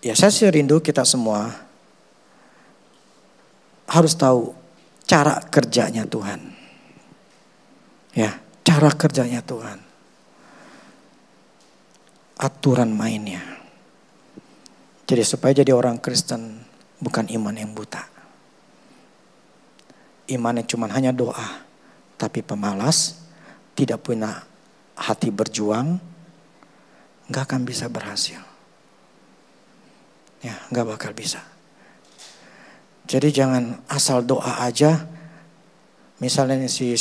Ya saya sih rindu kita semua harus tahu cara kerjanya Tuhan. Ya, cara kerjanya Tuhan. Aturan mainnya. Jadi supaya jadi orang Kristen bukan iman yang buta. Imannya cuma hanya doa, tapi pemalas, tidak punya hati berjuang, gak akan bisa berhasil. Ya, gak bakal bisa. Jadi jangan asal doa aja. Misalnya si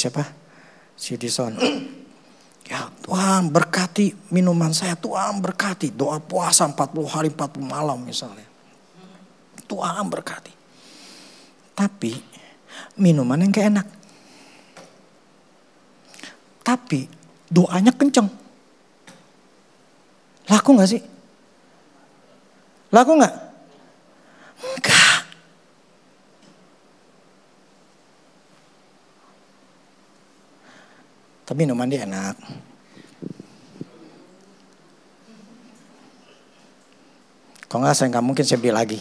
Dison. Ya Tuhan berkati minuman saya, Tuhan berkati. Doa puasa 40 hari 40 malam misalnya. Tuhan berkati. Tapi minuman yang gak enak. Tapi doanya kenceng. Laku gak sih? Laku gak? Enggak. Tapi minuman dia enak. Kalau enggak saya nggak mungkin saya beli lagi.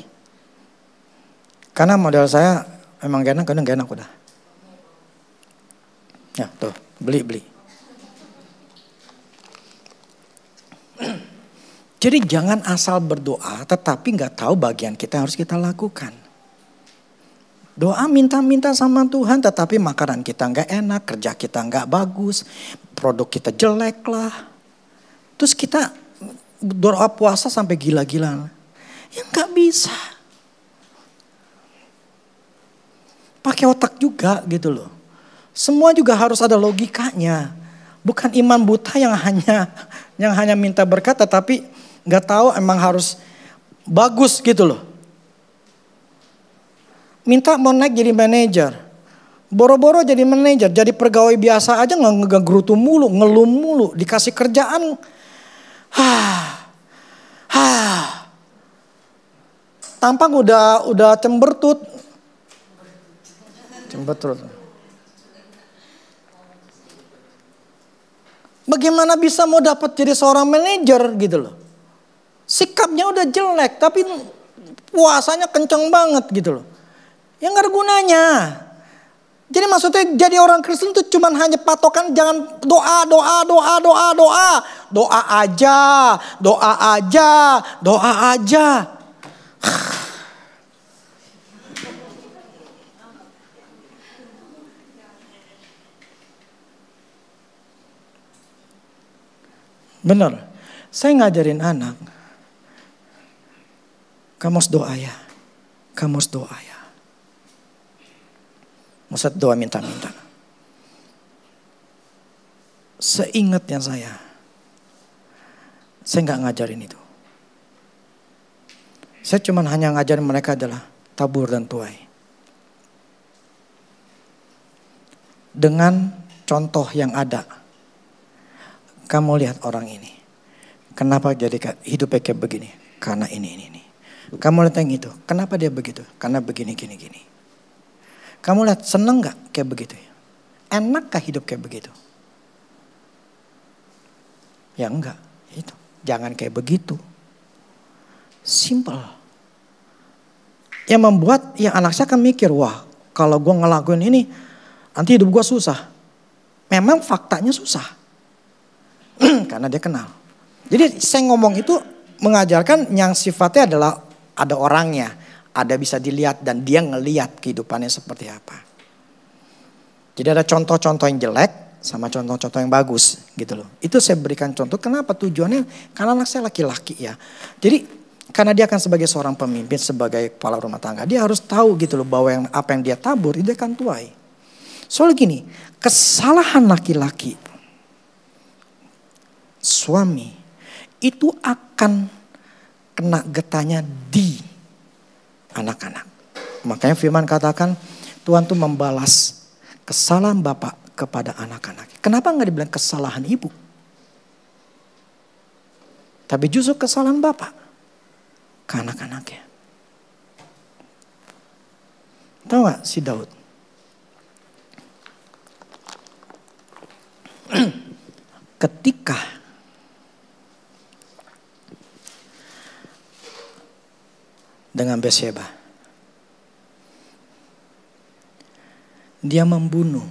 Karena modal saya emang gak enak, kadang gak enak udah. Ya tuh, beli. Jadi jangan asal berdoa tetapi gak tahu bagian kita yang harus kita lakukan. Doa minta-minta sama Tuhan tetapi makanan kita gak enak, kerja kita gak bagus, produk kita jelek lah. Terus kita doa puasa sampai gila-gilaan. Ya gak bisa. Pakai otak juga gitu loh. Semua juga harus ada logikanya. Bukan iman buta yang hanya minta berkat tetapi gak tahu emang harus bagus gitu loh. Minta mau naik jadi manajer. Boro-boro jadi manajer, jadi pegawai biasa aja ngegerutu mulu, ngeluh mulu, dikasih kerjaan. Tampang udah cembertut. Bagaimana bisa mau dapat jadi seorang manajer gitu loh. Sikapnya udah jelek tapi puasanya kenceng banget gitu loh. Yang gak ada gunanya. Jadi maksudnya jadi orang Kristen itu cuman hanya patokan jangan doa. Doa aja. Bener, saya ngajarin anak. Kamu harus doa ya. Maksud doa minta-minta. Seingatnya saya nggak ngajarin itu. Saya cuma hanya ngajarin mereka adalah tabur dan tuai. Dengan contoh yang ada. Kamu lihat orang ini. Kenapa jadi hidupnya kayak begini? Karena ini. Kamu lihat yang itu. Kenapa dia begitu? Karena begini. Kamu lihat seneng gak kayak begitu? Enak gak hidup kayak begitu? Ya enggak. Itu. Jangan kayak begitu. Simple. Yang membuat yang anak saya akan mikir. Wah kalau gue ngelakuin ini. Nanti hidup gue susah. Memang faktanya susah. Karena dia kenal. Jadi saya ngomong itu mengajarkan yang sifatnya adalah ada orangnya. Ada bisa dilihat dan dia ngelihat kehidupannya seperti apa. Jadi ada contoh-contoh yang jelek sama contoh-contoh yang bagus gitu loh. Itu saya berikan contoh. Kenapa tujuannya? Karena anak saya laki-laki ya. Jadi karena dia akan sebagai seorang pemimpin, sebagai kepala rumah tangga. Dia harus tahu gitu loh bahwa apa yang dia tabur itu akan tuai. Soalnya gini, kesalahan laki-laki, suami itu akan kena getahnya di anak-anak. Makanya firman katakan Tuhan tuh membalas kesalahan bapak kepada anak-anak. Kenapa nggak dibilang kesalahan ibu? Tapi justru kesalahan bapak ke anak-anaknya. Tahu gak si Daud? Ketika dengan Bathsheba, dia membunuh,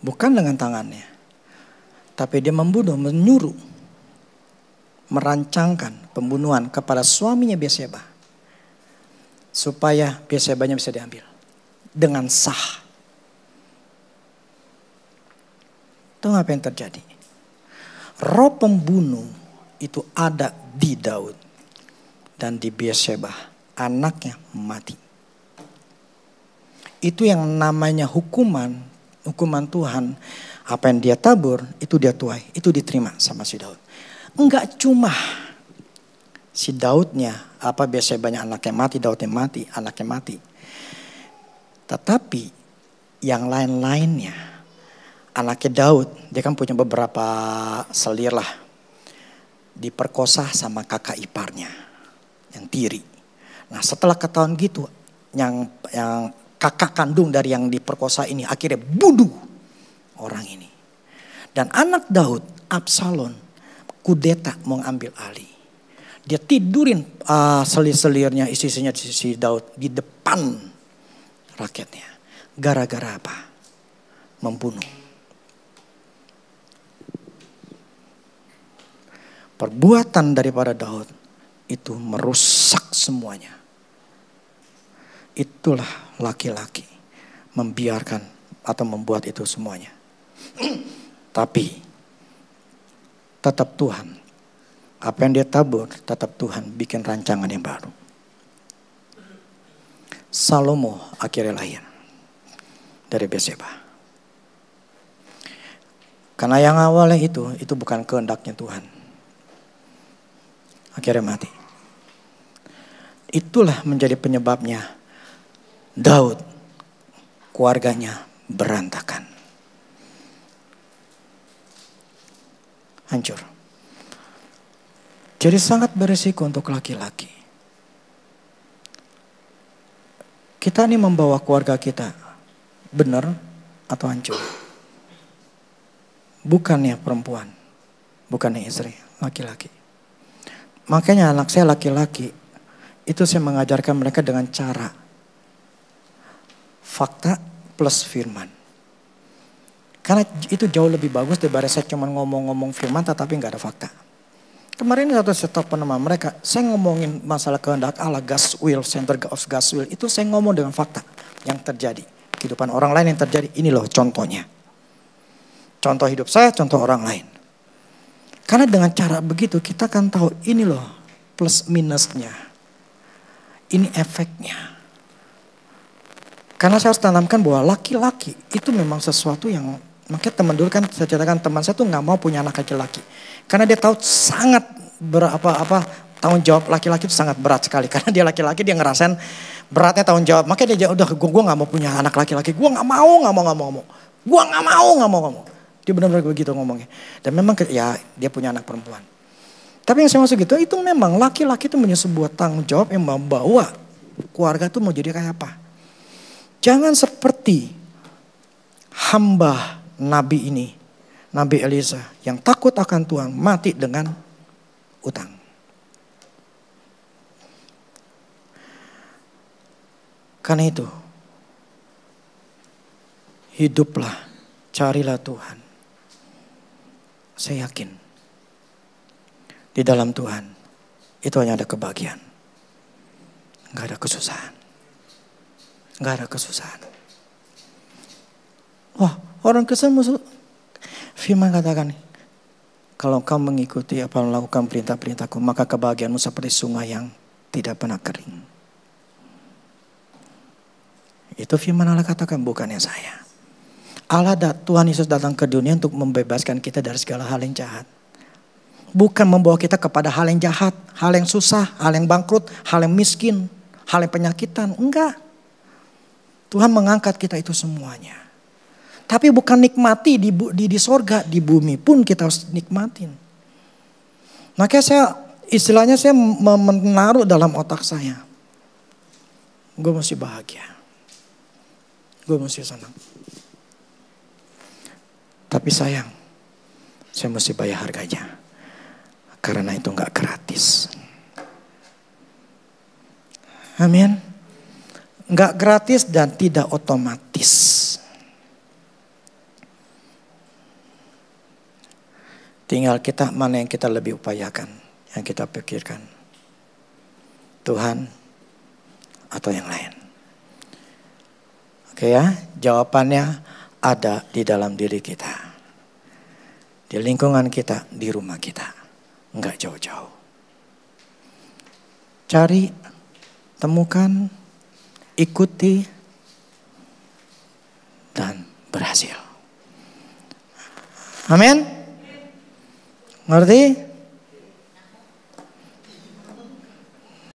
bukan dengan tangannya, tapi dia membunuh, menyuruh, merancangkan pembunuhan kepada suaminya Bathsheba, supaya Bathshebanya bisa diambil dengan sah. Tahu apa yang terjadi? Roh pembunuh itu ada di Daud dan di Bathsheba. Anaknya mati. Itu yang namanya hukuman Tuhan. Apa yang dia tabur itu dia tuai, itu diterima sama si Daud. Enggak cuma si Daudnya, Bathshebanya anaknya mati, Daudnya mati, anaknya mati. Tetapi yang lain-lainnya, anaknya Daud, dia kan punya beberapa selir lah. diperkosa sama kakak iparnya yang tiri. Nah setelah ketahuan gitu, yang kakak kandung dari yang diperkosa ini akhirnya bunuh orang ini. Dan anak Daud, Absalom, kudeta mau ambil alih. Dia tidurin selir-selirnya, isi-isinya si Daud di depan rakyatnya. Gara-gara apa? Membunuh. Perbuatan daripada Daud itu merusak semuanya. Itulah laki-laki membiarkan atau membuat itu semuanya. Tapi tetap Tuhan, apa yang dia tabur tetap Tuhan bikin rancangan yang baru. Salomo akhirnya lahir dari Betseba. Karena yang awalnya itu bukan kehendaknya Tuhan. Akhirnya mati. Itulah menjadi penyebabnya Daud, keluarganya berantakan. Hancur. Jadi sangat berisiko untuk laki-laki. Kita ini membawa keluarga kita benar atau hancur. Bukannya perempuan, bukannya istri, laki-laki. Makanya anak saya laki-laki, itu saya mengajarkan mereka dengan cara fakta plus firman. Karena itu jauh lebih bagus daripada saya cuma ngomong-ngomong firman tetapi nggak ada fakta. Kemarin satu setok penema mereka, saya ngomongin masalah kehendak Allah, God's will, center of God's will. Itu saya ngomong dengan fakta yang terjadi. Kehidupan orang lain yang terjadi, ini loh contohnya. Contoh hidup saya, contoh orang lain. Karena dengan cara begitu kita akan tahu ini loh plus minusnya. Ini efeknya. Karena saya harus tanamkan bahwa laki-laki itu memang sesuatu yang, makanya teman dulu kan saya ceritakan teman saya tuh gak mau punya anak laki-laki. Karena dia tahu sangat tanggung jawab laki-laki itu sangat berat sekali. Karena dia laki-laki dia ngerasain beratnya tanggung jawab. Makanya dia udah gue gak mau punya anak laki-laki. Gue gak mau. Gue gak mau. Dia benar-benar begitu ngomongnya. Dan memang ya dia punya anak perempuan. Tapi yang saya maksud gitu itu memang laki-laki itu punya sebuah tanggung jawab yang membawa keluarga itu mau jadi kayak apa. Jangan seperti hamba Nabi ini. Nabi Elisa yang takut akan Tuhan mati dengan utang. Karena itu hiduplah, carilah Tuhan. Saya yakin di dalam Tuhan itu hanya ada kebahagiaan. Gak ada kesusahan. Gak ada kesusahan. Wah, orang Kristen musuh. Firman katakan, kalau kau mengikuti apa melakukan perintah-perintahku, maka kebahagiaanmu seperti sungai yang tidak pernah kering. Itu firman Allah katakan, bukannya saya. Tuhan Yesus datang ke dunia untuk membebaskan kita dari segala hal yang jahat. Bukan membawa kita kepada hal yang jahat, hal yang susah, hal yang bangkrut, hal yang miskin, hal yang penyakitan. Enggak. Tuhan mengangkat kita itu semuanya. Tapi bukan nikmati di sorga, di bumi pun kita harus nikmatin. Makanya istilahnya saya menaruh dalam otak saya. Gue mesti bahagia. Gue mesti senang. Tapi sayang, saya mesti bayar harganya. Karena itu gak gratis. Amin. Gak gratis dan tidak otomatis. Tinggal kita mana yang kita lebih upayakan, yang kita pikirkan. Tuhan atau yang lain. Oke ya, jawabannya ada di dalam diri kita. Di lingkungan kita, di rumah kita. Enggak jauh-jauh. Cari, temukan, ikuti, dan berhasil. Amin. Ngerti?